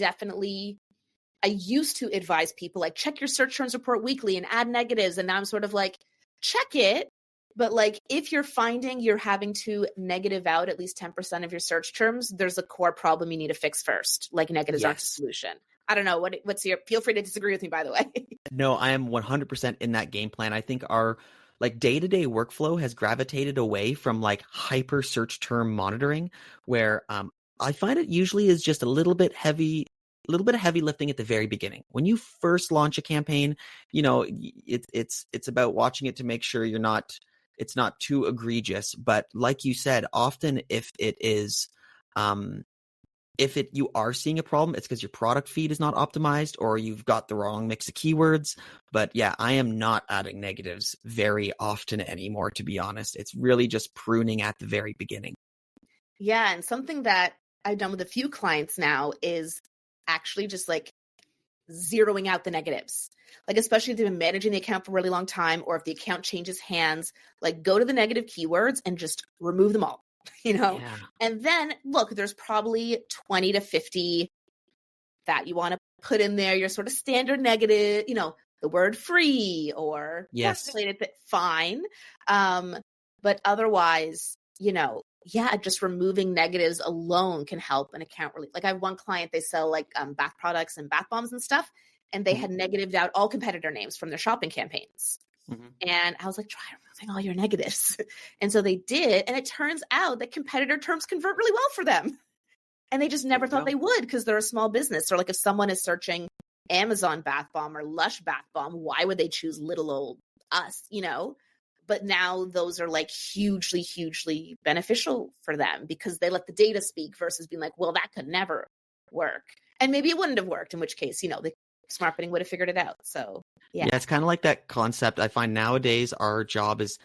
used to advise people like check your search terms report weekly and add negatives. And now I'm sort of like, check it. But like, if you're finding you're having to negative out at least 10% of your search terms, there's a core problem you need to fix first. Like negatives aren't the solution. I don't know. What's your, feel free to disagree with me, by the way. No, I am 100% in that game plan. I think our like day-to-day workflow has gravitated away from like hyper search term monitoring, where I find it usually is just a little bit of heavy lifting at the very beginning. When you first launch a campaign, you know, it's about watching it to make sure it's not too egregious. But like you said, often if you are seeing a problem, it's because your product feed is not optimized or you've got the wrong mix of keywords. But yeah, I am not adding negatives very often anymore, to be honest. It's really just pruning at the very beginning. Yeah. And something that I've done with a few clients now is actually just like zeroing out the negatives. Like, especially if they've been managing the account for a really long time, or if the account changes hands, like go to the negative keywords and just remove them all, you know? Yeah. And then look, there's probably 20 to 50 that you want to put in there, your sort of standard negative, you know, the word free or related, fine. But otherwise, you know, yeah, just removing negatives alone can help an account really. Like I have one client, they sell like bath products and bath bombs and stuff. And they had negatived out all competitor names from their shopping campaigns. And I was like, try removing all your negatives. And so they did. And it turns out that competitor terms convert really well for them. And they just never thought they would because they're a small business. Or like if someone is searching Amazon bath bomb or Lush bath bomb, why would they choose little old us, you know? But now those are like hugely, hugely beneficial for them because they let the data speak versus being like, well, that could never work. And maybe it wouldn't have worked, in which case, you know, the smart marketing would have figured it out. So yeah, it's kind of like that concept. I find nowadays our job it's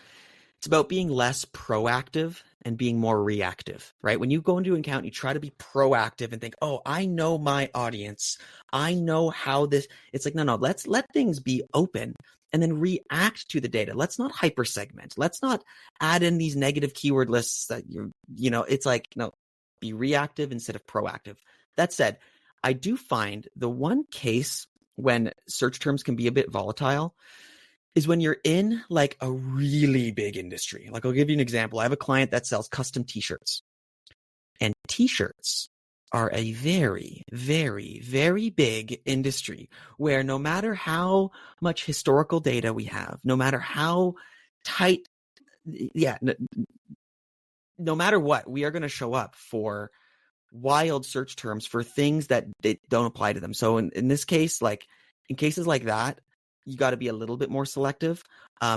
about being less proactive and being more reactive, right? When you go into an account, you try to be proactive and think, oh, I know my audience. I know how this, it's like, no, let's let things be open and then react to the data. Let's not hyper segment. Let's not add in these negative keyword lists that you know, it's like, no, be reactive instead of proactive. That said, I do find the one case when search terms can be a bit volatile is when you're in like a really big industry. Like I'll give you an example. I have a client that sells custom t-shirts, and t-shirts are a very, very, very big industry where no matter how much historical data we have, no matter how tight, no matter what, we are going to show up for wild search terms for things that they don't apply to them. So in this case, like in cases like that, you got to be a little bit more selective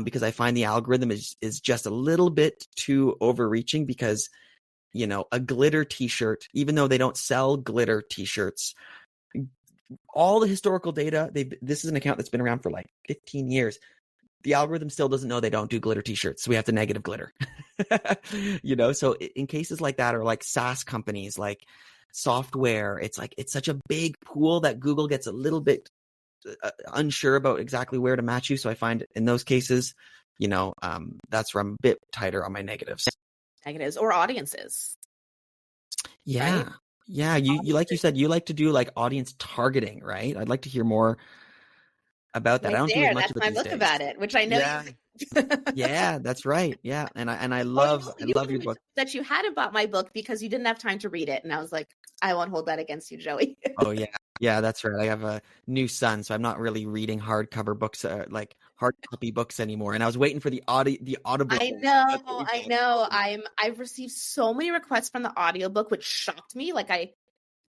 because I find the algorithm is just a little bit too overreaching because, you know, a glitter t-shirt, even though they don't sell glitter t-shirts, all the historical data, this is an account that's been around for like 15 years. The algorithm still doesn't know they don't do glitter t-shirts. So we have to negative glitter, you know? So in cases like that, or like SaaS companies, like software, it's like, it's such a big pool that Google gets a little bit unsure about exactly where to match you. So I find in those cases, you know, that's where I'm a bit tighter on my negatives or audiences. Yeah. Right? Yeah. You, like you said, you like to do like audience targeting, right? I'd like to hear more about that. Right, I don't do as much that's of it my these book days. about it, which I know. Yeah. Yeah, that's right. Yeah, and I love your book. That you hadn't bought my book because you didn't have time to read it, and I was like, I won't hold that against you, Joey. Oh yeah, that's right. I have a new son, so I'm not really reading hardcover books, like hard copy books anymore. And I was waiting for the Audible. I know. I've received so many requests from the audiobook, which shocked me. Like I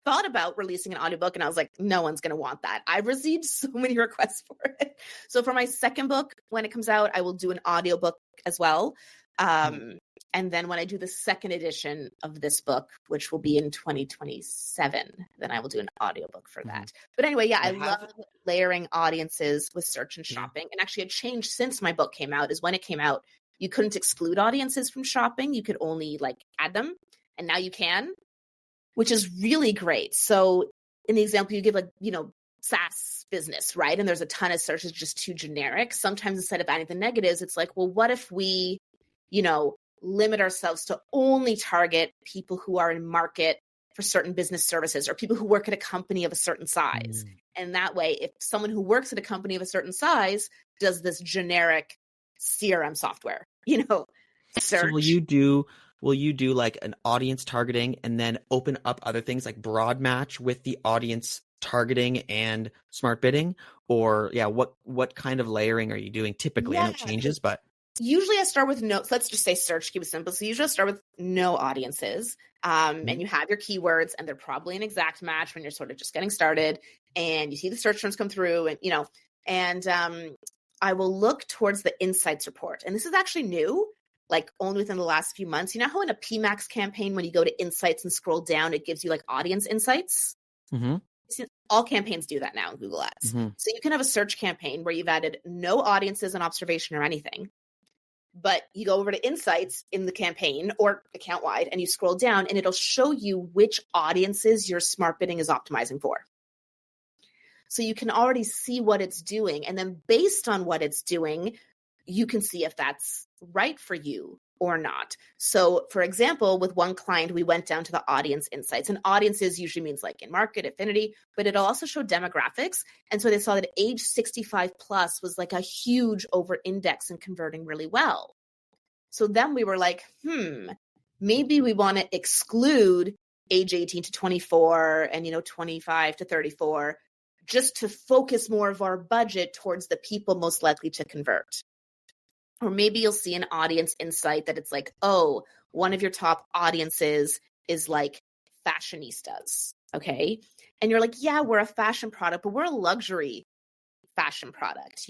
thought about releasing an audiobook and I was like, no one's going to want that. I've received so many requests for it. So for my second book, when it comes out, I will do an audiobook as well. And then when I do the second edition of this book, which will be in 2027, then I will do an audiobook for that. But anyway, yeah, I love layering audiences with search and shopping. And actually a change since my book came out is when it came out, you couldn't exclude audiences from shopping. You could only like add them. And now you can. which is really great. So in the example you give, like, SaaS business, right? And there's a ton of searches just too generic. Sometimes instead of adding the negatives, it's like, well, what if we, limit ourselves to only target people who are in market for certain business services or people who work at a company of a certain size. And that way, if someone who works at a company of a certain size does this generic CRM software, search. So will you do like an audience targeting and then open up other things like broad match with the audience targeting and smart bidding? Or what kind of layering are you doing typically? I know it changes, but usually I start with no. So let's just say search, keep it simple. So usually I start with no audiences. And you have your keywords, and they're probably an exact match when you're sort of just getting started, and you see the search terms come through, and I will look towards the insights report. And this is actually new, like only within the last few months. You know how in a PMAX campaign, when you go to insights and scroll down, it gives you like audience insights? Mm-hmm. All campaigns do that now in Google Ads. Mm-hmm. So you can have a search campaign where you've added no audiences and observation or anything. But you go over to insights in the campaign or account wide, and you scroll down, and it'll show you which audiences your smart bidding is optimizing for. So you can already see what it's doing. And then based on what it's doing, you can see if that's right for you or not. So for example, with one client, we went down to the audience insights, and audiences usually means like in market affinity, but it'll also show demographics. And so they saw that age 65 plus was like a huge over index and converting really well. So then we were like, maybe we want to exclude age 18 to 24 and, 25 to 34, just to focus more of our budget towards the people most likely to convert. Or maybe you'll see an audience insight that it's like, oh, one of your top audiences is like fashionistas, okay? And you're like, yeah, we're a fashion product, but we're a luxury fashion product,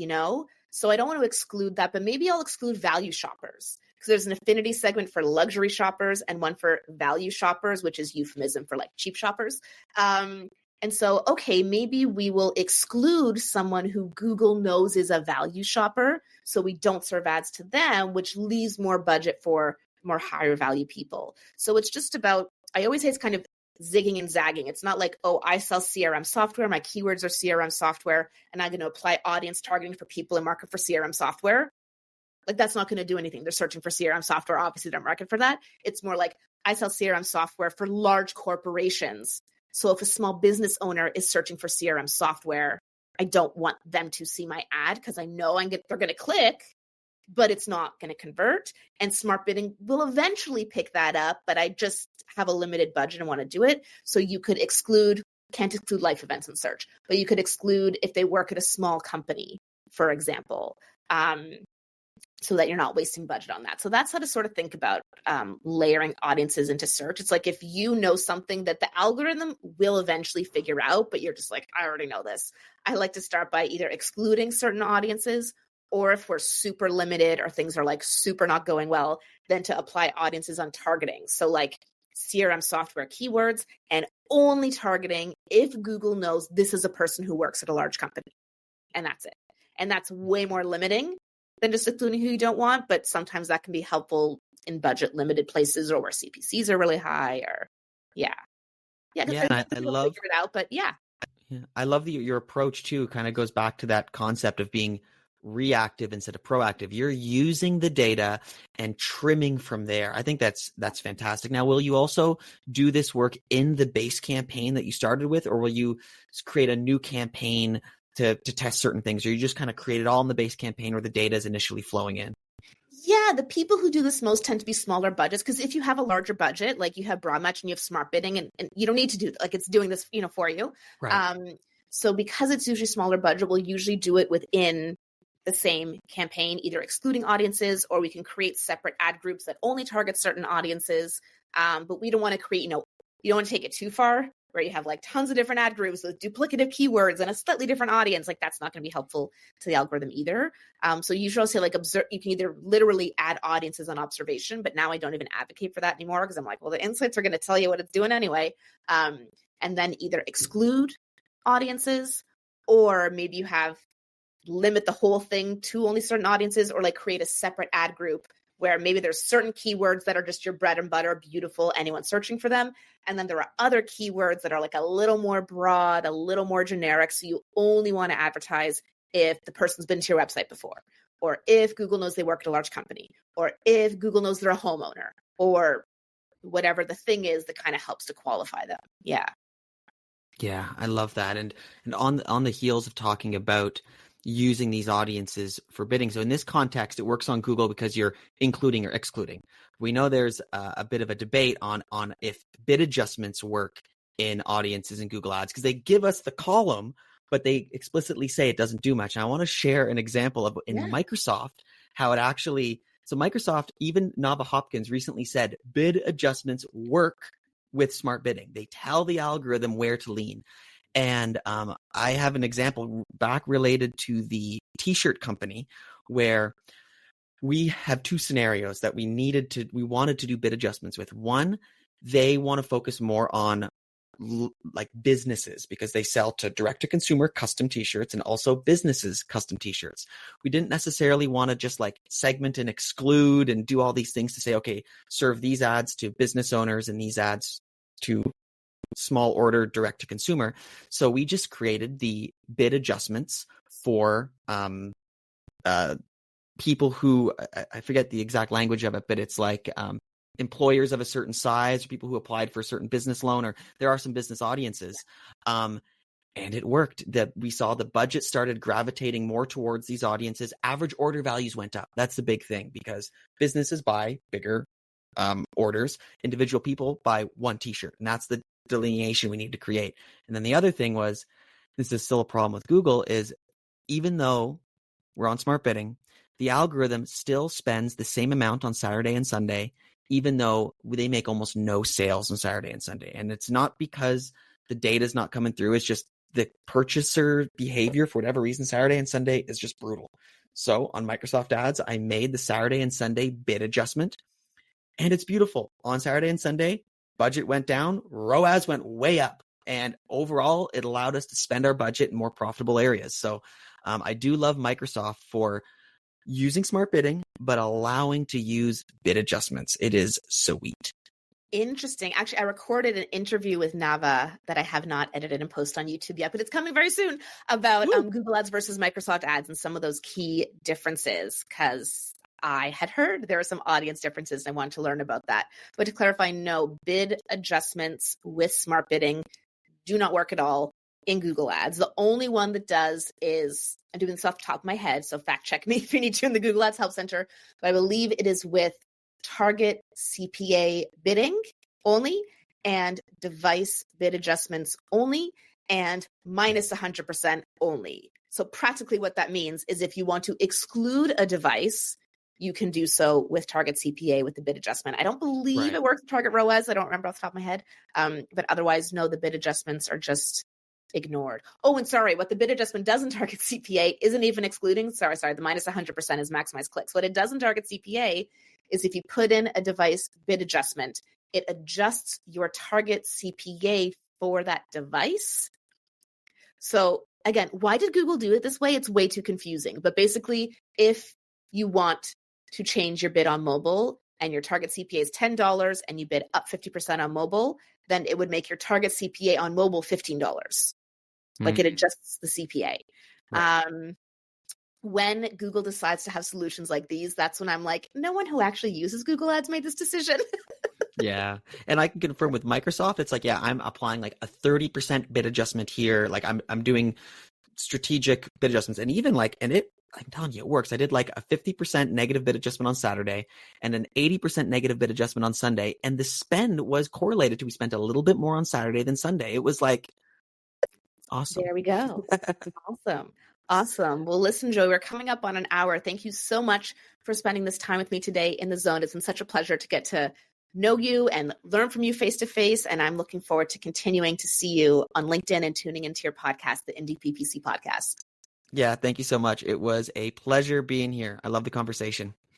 So I don't want to exclude that, but maybe I'll exclude value shoppers, because there's an affinity segment for luxury shoppers and one for value shoppers, which is euphemism for like cheap shoppers. And so, okay, maybe we will exclude someone who Google knows is a value shopper, so we don't serve ads to them, which leaves more budget for more higher value people. So it's just about, I always say it's kind of zigging and zagging. It's not like, oh, I sell CRM software, my keywords are CRM software, and I'm going to apply audience targeting for people in market for CRM software. Like, that's not going to do anything. They're searching for CRM software. Obviously, they're market for that. It's more like, I sell CRM software for large corporations. So if a small business owner is searching for CRM software, I don't want them to see my ad because I know they're going to click, but it's not going to convert. And smart bidding will eventually pick that up, but I just have a limited budget and want to do it. So you could can't exclude life events in search, but you could exclude if they work at a small company, for example, so that you're not wasting budget on that. So that's how to sort of think about layering audiences into search. It's like, if you know something that the algorithm will eventually figure out, but you're just like, I already know this. I like to start by either excluding certain audiences, or if we're super limited or things are like super not going well, then to apply audiences on targeting. So like CRM software keywords, and only targeting if Google knows this is a person who works at a large company. And that's it. And that's way more limiting than just excluding who you don't want, but sometimes that can be helpful in budget limited places or where CPCs are really high, or I love figure it out, but I love your approach too. Kind of goes back to that concept of being reactive instead of proactive. You're using the data and trimming from there. I think that's fantastic. Now, will you also do this work in the base campaign that you started with, or will you create a new campaign to test certain things, or you just kind of create it all in the base campaign where the data is initially flowing in? Yeah, the people who do this most tend to be smaller budgets, because if you have a larger budget, like you have broad match and you have smart bidding, and you don't need to do like it's doing this, for you. Right. So because it's usually smaller budget, we'll usually do it within the same campaign, either excluding audiences, or we can create separate ad groups that only target certain audiences. But we don't want to create, you don't want to take it too far, where you have like tons of different ad groups with duplicative keywords and a slightly different audience. Like, that's not going to be helpful to the algorithm either. So usually I'll say like you can either literally add audiences on observation, but now I don't even advocate for that anymore, because I'm like, well, the insights are going to tell you what it's doing anyway. And then either exclude audiences, or maybe you limit the whole thing to only certain audiences, or like create a separate ad group where maybe there's certain keywords that are just your bread and butter, beautiful, anyone searching for them. And then there are other keywords that are like a little more broad, a little more generic. So you only want to advertise if the person's been to your website before, or if Google knows they work at a large company, or if Google knows they're a homeowner, or whatever the thing is that kind of helps to qualify them. Yeah. Yeah, I love that. And on the heels of talking about using these audiences for bidding. So in this context, it works on Google because you're including or excluding. We know there's a bit of a debate on if bid adjustments work in audiences in Google Ads, because they give us the column, but they explicitly say it doesn't do much. And I want to share an example of in Microsoft, how it actually, so Microsoft, even Nava Hopkins recently said bid adjustments work with smart bidding. They tell the algorithm where to lean. And I have an example back related to the t-shirt company where we have two scenarios that we wanted to do bid adjustments with. One, they want to focus more on like businesses because they sell to direct to consumer custom t-shirts and also businesses custom t-shirts. We didn't necessarily want to just like segment and exclude and do all these things to say, okay, serve these ads to business owners and these ads to small order direct to consumer. So we just created the bid adjustments for people who, I forget the exact language of it, but it's like employers of a certain size, or people who applied for a certain business loan, or there are some business audiences. And it worked. That we saw the budget started gravitating more towards these audiences. Average order values went up. That's the big thing, because businesses buy bigger orders. Individual people buy one t-shirt, and that's the delineation we need to create. And then the other thing was, this is still a problem with Google, is even though we're on smart bidding, the algorithm still spends the same amount on Saturday and Sunday, even though they make almost no sales on Saturday and Sunday. And it's not because the data is not coming through. It's just the purchaser behavior, for whatever reason, Saturday and Sunday is just brutal. So on Microsoft Ads, I made the Saturday and Sunday bid adjustment, and it's beautiful. On Saturday and Sunday, budget went down, ROAS went way up. And overall, it allowed us to spend our budget in more profitable areas. So I do love Microsoft for using smart bidding, but allowing to use bid adjustments. It is sweet. Interesting. Actually, I recorded an interview with Nava that I have not edited and posted on YouTube yet, but it's coming very soon, about Google Ads versus Microsoft Ads and some of those key differences, because I had heard there were some audience differences and I wanted to learn about that. But to clarify, no, bid adjustments with smart bidding do not work at all in Google Ads. The only one that does is, I'm doing this off the top of my head, so fact check me if you need to in the Google Ads Help Center, but I believe it is with target CPA bidding only and device bid adjustments only and minus 100% only. So practically what that means is if you want to exclude a device, you can do so with target CPA with the bid adjustment. I don't believe it works with target ROAS. I don't remember off the top of my head. But otherwise, no, the bid adjustments are just ignored. Oh, and sorry, what the bid adjustment does in target CPA isn't even excluding, sorry, the minus 100% is maximize clicks. What it does in target CPA is if you put in a device bid adjustment, it adjusts your target CPA for that device. So again, why did Google do it this way? It's way too confusing. But basically, if you want to change your bid on mobile and your target CPA is $10 and you bid up 50% on mobile, then it would make your target CPA on mobile $15. Like it adjusts the CPA. Right. When Google decides to have solutions like these, that's when I'm like, no one who actually uses Google Ads made this decision. Yeah. And I can confirm with Microsoft, it's like, yeah, I'm applying like a 30% bid adjustment here. Like I'm doing strategic bid adjustments, and even like, I'm telling you, it works. I did like a 50% negative bid adjustment on Saturday and an 80% negative bid adjustment on Sunday. And the spend was correlated to, we spent a little bit more on Saturday than Sunday. It was like, awesome. There we go. Awesome. Well, listen, Joey, we're coming up on an hour. Thank you so much for spending this time with me today in the zone. It's been such a pleasure to get to know you and learn from you face to face. And I'm looking forward to continuing to see you on LinkedIn and tuning into your podcast, the Indie PPC Podcast. Yeah, thank you so much. It was a pleasure being here. I love the conversation.